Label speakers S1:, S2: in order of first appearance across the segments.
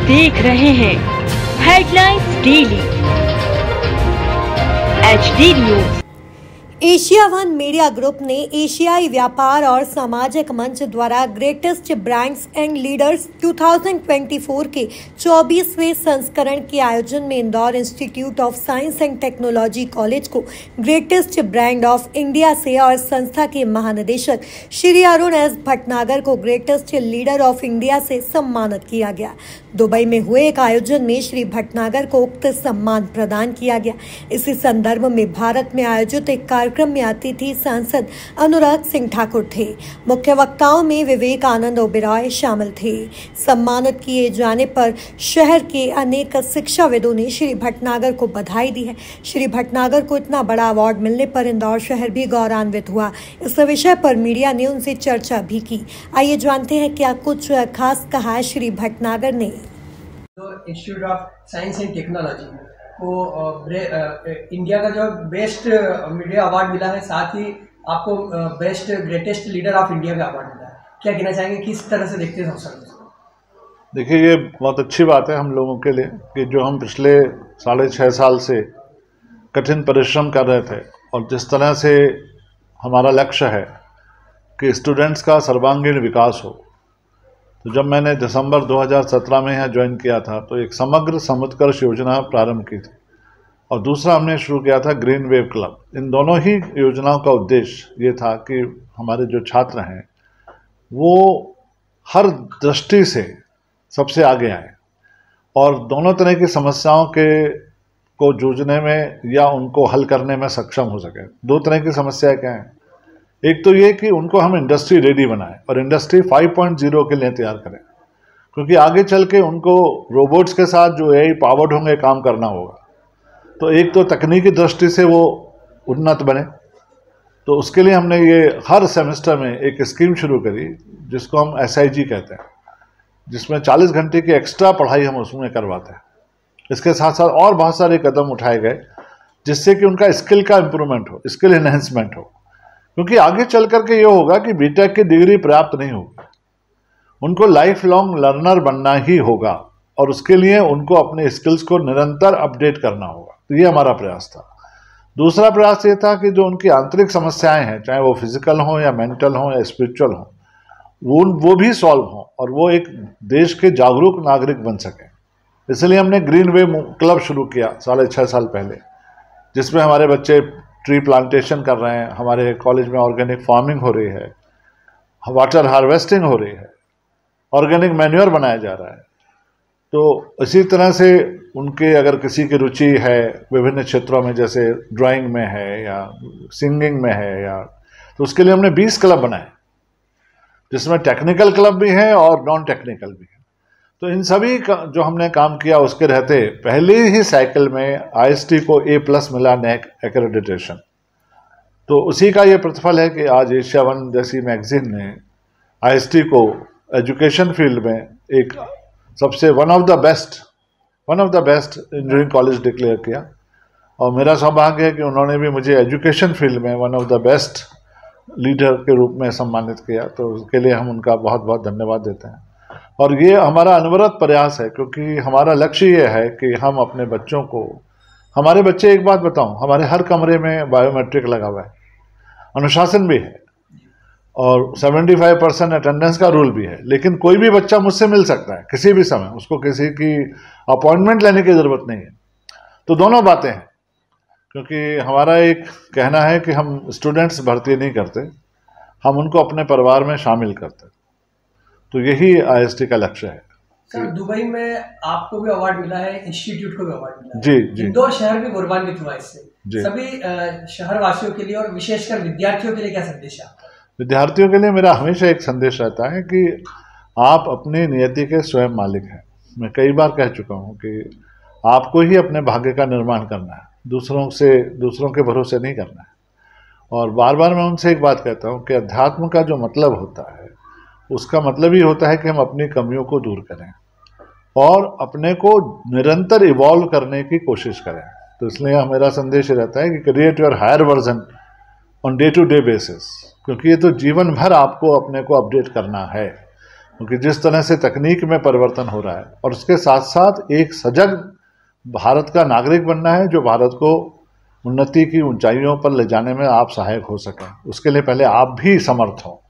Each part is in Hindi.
S1: देख रहे हैं headlines daily HD news.
S2: Asia one media group ने एशियाई व्यापार और सामाजिक मंच द्वारा ग्रेटेस्ट ब्रांड्स एंड लीडर्स 2024 के 24वें संस्करण के आयोजन में Indore institute of science and technology college को ग्रेटेस्ट ब्रांड ऑफ इंडिया से और संस्था के महानिदेशक श्री अरुण एस भटनागर को ग्रेटेस्ट लीडर ऑफ इंडिया से सम्मानित किया गया। दुबई में हुए एक आयोजन में श्री भटनागर को उक्त सम्मान प्रदान किया गया। इसी संदर्भ में भारत में आयोजित एक कार्यक्रम में अतिथि सांसद अनुराग सिंह ठाकुर थे। मुख्य वक्ताओं में विवेक आनंद ओबेरॉय शामिल थे। सम्मानित किए जाने पर शहर के अनेक शिक्षाविदों ने श्री भटनागर को बधाई दी है। श्री भटनागर को इतना बड़ा अवार्ड मिलने पर इंदौर शहर भी गौरवान्वित हुआ। इस विषय पर मीडिया ने उनसे चर्चा भी की। आइए जानते हैं क्या कुछ खास कहा है श्री भटनागर ने।
S3: Institute of science and technology को इंडिया का जो बेस्ट मीडिया अवार्ड मिला है, साथ ही आपको best greatest leader of India का अवार्ड मिला है। क्या कहना चाहेंगे, किस तरह से देखते हैं सर?
S4: देखिए, ये बहुत अच्छी बात है हम लोगों के लिए कि जो हम पिछले 6.5 साल से कठिन परिश्रम कर रहे थे और जिस तरह से हमारा लक्ष्य है कि स्टूडेंट्स का सर्वांगीण विकास हो, तो जब मैंने दिसंबर 2017 में यहाँ ज्वाइन किया था तो एक समग्र समुत्कर्ष योजना प्रारंभ की थी और दूसरा हमने शुरू किया था ग्रीन वेव क्लब। इन दोनों ही योजनाओं का उद्देश्य ये था कि हमारे जो छात्र हैं वो हर दृष्टि से सबसे आगे आए और दोनों तरह की समस्याओं को जूझने में या उनको हल करने में सक्षम हो सके। दो तरह की समस्याएं क्या हैं? एक तो ये कि उनको हम इंडस्ट्री रेडी बनाएं और इंडस्ट्री 5.0 के लिए तैयार करें, क्योंकि आगे चल के उनको रोबोट्स के साथ जो AI पावर्ड होंगे काम करना होगा। तो एक तो तकनीकी दृष्टि से वो उन्नत बने, तो उसके लिए हमने ये हर सेमेस्टर में एक स्कीम शुरू करी जिसको हम SIG कहते हैं, जिसमें 40 घंटे की एक्स्ट्रा पढ़ाई हम उसमें करवाते हैं। इसके साथ साथ और बहुत सारे कदम उठाए गए जिससे कि उनका स्किल का इम्प्रूवमेंट हो, स्किल एनहेंसमेंट हो, क्योंकि आगे चल करके ये होगा कि बीटेक की डिग्री पर्याप्त नहीं होगी, उनको लाइफ लॉन्ग लर्नर बनना ही होगा और उसके लिए उनको अपने स्किल्स को निरंतर अपडेट करना होगा। तो ये हमारा प्रयास था। दूसरा प्रयास ये था कि जो उनकी आंतरिक समस्याएं हैं, चाहे वो फिजिकल हों या मेंटल हों या स्पिरिचुअल हों, वो भी सॉल्व हों और वो एक देश के जागरूक नागरिक बन सकें। इसलिए हमने ग्रीन वेव क्लब शुरू किया 6.5 साल पहले, जिसमें हमारे बच्चे ट्री प्लांटेशन कर रहे हैं, हमारे कॉलेज में ऑर्गेनिक फार्मिंग हो रही है, वाटर हार्वेस्टिंग हो रही है, ऑर्गेनिक मैन्योर बनाया जा रहा है। तो इसी तरह से उनके अगर किसी की रुचि है विभिन्न क्षेत्रों में, जैसे ड्राइंग में है या सिंगिंग में है या, तो उसके लिए हमने 20 क्लब बनाए, जिसमें टेक्निकल क्लब भी हैं और नॉन टेक्निकल भी हैं। तो इन सभी का जो हमने काम किया उसके रहते पहले ही साइकिल में IST को A+ मिला NAAC एक्रेडिटेशन। तो उसी का ये प्रतिफल है कि आज एशिया वन जैसी मैगजीन ने IST को एजुकेशन फील्ड में एक सबसे one of the best engineering college declare किया और मेरा सौभाग्य है कि उन्होंने भी मुझे एजुकेशन फील्ड में one of the best leader के रूप में सम्मानित किया। तो उसके लिए हम उनका बहुत बहुत धन्यवाद देते हैं और ये हमारा अनवरत प्रयास है, क्योंकि हमारा लक्ष्य ये है कि हम अपने बच्चों को, हमारे बच्चे, एक बात बताऊं, हमारे हर कमरे में बायोमेट्रिक लगा हुआ है, अनुशासन भी है और 75% अटेंडेंस का रूल भी है। लेकिन कोई भी बच्चा मुझसे मिल सकता है किसी भी समय, उसको किसी की अपॉइंटमेंट लेने की ज़रूरत नहीं है। तो दोनों बातें हैं, क्योंकि हमारा एक कहना है कि हम स्टूडेंट्स भर्ती नहीं करते, हम उनको अपने परिवार में शामिल करते। तो यही IST का लक्ष्य है।
S3: सर, दुबई में आपको भी अवार्ड मिला है, इंस्टीट्यूट को भी अवार्ड मिला है।
S4: जी।
S3: इंदौर शहर भी गौरवान्वित हुआ इससे। सभी शहर वासियों के लिए और विशेषकर विद्यार्थियों के लिए क्या संदेश है?
S4: विद्यार्थियों के लिए मेरा हमेशा एक संदेश रहता है कि आप अपनी नियति के स्वयं मालिक हैं। मैं कई बार कह चुका हूँ कि आपको ही अपने भाग्य का निर्माण करना है, दूसरों के भरोसे नहीं करना है। और बार बार मैं उनसे एक बात कहता हूँ कि अध्यात्म का जो मतलब होता है उसका मतलब ही होता है कि हम अपनी कमियों को दूर करें और अपने को निरंतर इवॉल्व करने की कोशिश करें। तो इसलिए मेरा संदेश रहता है कि create your higher version on day to day basis, क्योंकि ये तो जीवन भर आपको अपने को अपडेट करना है। क्योंकि जिस तरह से तकनीक में परिवर्तन हो रहा है और उसके साथ साथ एक सजग भारत का नागरिक बनना है जो भारत को उन्नति की ऊंचाइयों पर ले जाने में आप सहायक हो सकें, उसके लिए पहले आप भी समर्थ हो।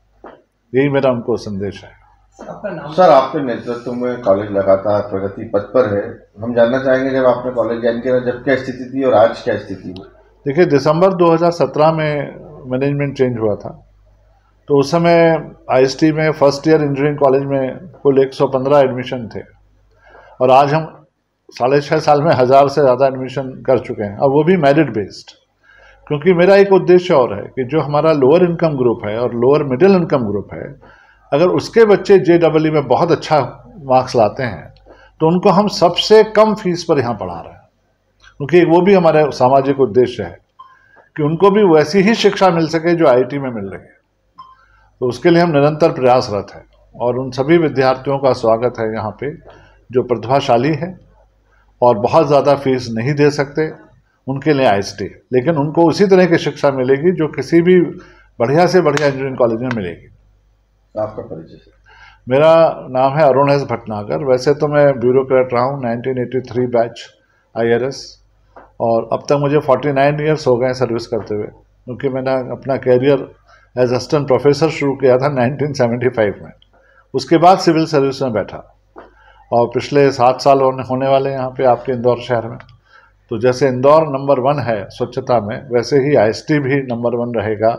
S4: यही मेरा उनको संदेश है।
S5: सर, आपके नेतृत्व में कॉलेज लगातार प्रगति पथ पर है। हम जानना चाहेंगे जब आपने कॉलेज ज्वाइन किया जब क्या स्थिति थी और आज क्या स्थिति है? देखिए,
S4: दिसंबर 2017 में मैनेजमेंट चेंज हुआ था, तो उस समय IST में फर्स्ट ईयर इंजीनियरिंग कॉलेज में कुल 115 एडमिशन थे और आज हम 6.5 साल में 1000 से ज़्यादा एडमिशन कर चुके हैं, और वो भी मेरिट बेस्ड। क्योंकि मेरा एक उद्देश्य और है कि जो हमारा लोअर इनकम ग्रुप है और लोअर मिडिल इनकम ग्रुप है, अगर उसके बच्चे JEE में बहुत अच्छा मार्क्स लाते हैं तो उनको हम सबसे कम फीस पर यहाँ पढ़ा रहे हैं, क्योंकि वो भी हमारे सामाजिक उद्देश्य है कि उनको भी वैसी ही शिक्षा मिल सके जो IIT में मिल रही है। तो उसके लिए हम निरंतर प्रयासरत हैं और उन सभी विद्यार्थियों का स्वागत है यहाँ पे जो प्रतिभाशाली है और बहुत ज़्यादा फीस नहीं दे सकते, उनके लिए IST है, लेकिन उनको उसी तरह की शिक्षा मिलेगी जो किसी भी बढ़िया से बढ़िया इंजीनियरिंग कॉलेज में मिलेगी।
S5: आपका परिचय?
S4: मेरा नाम है अरुण एस भटनागर। वैसे तो मैं ब्यूरोक्रेट रहा हूँ 1983 बैच IRS, और अब तक मुझे 49 ईयर्स हो गए सर्विस करते हुए, क्योंकि मैंने अपना कैरियर एज असिस्टेंट प्रोफेसर शुरू किया था 1975 में। उसके बाद सिविल सर्विस में बैठा और पिछले 7 साल होने वाले यहाँ पे आपके इंदौर शहर में। तो जैसे इंदौर नंबर 1 है स्वच्छता में, वैसे ही IST भी नंबर 1 रहेगा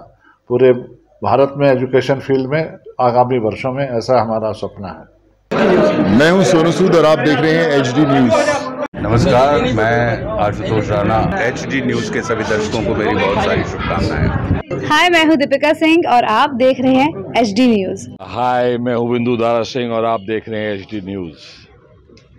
S4: पूरे भारत में एजुकेशन फील्ड में आगामी वर्षों में, ऐसा हमारा सपना है।
S6: मैं हूं सोनू सूद और आप देख रहे हैं HD न्यूज़।
S7: नमस्कार, मैं आशुतोष राणा। HD न्यूज़ के सभी दर्शकों को मेरी बहुत सारी शुभकामनाएं।
S8: हाय, मैं हूं दीपिका सिंह और आप देख रहे हैं HD न्यूज़।
S6: हाय, मैं हूं बिंदु दारा सिंह और आप देख रहे हैं HD न्यूज़।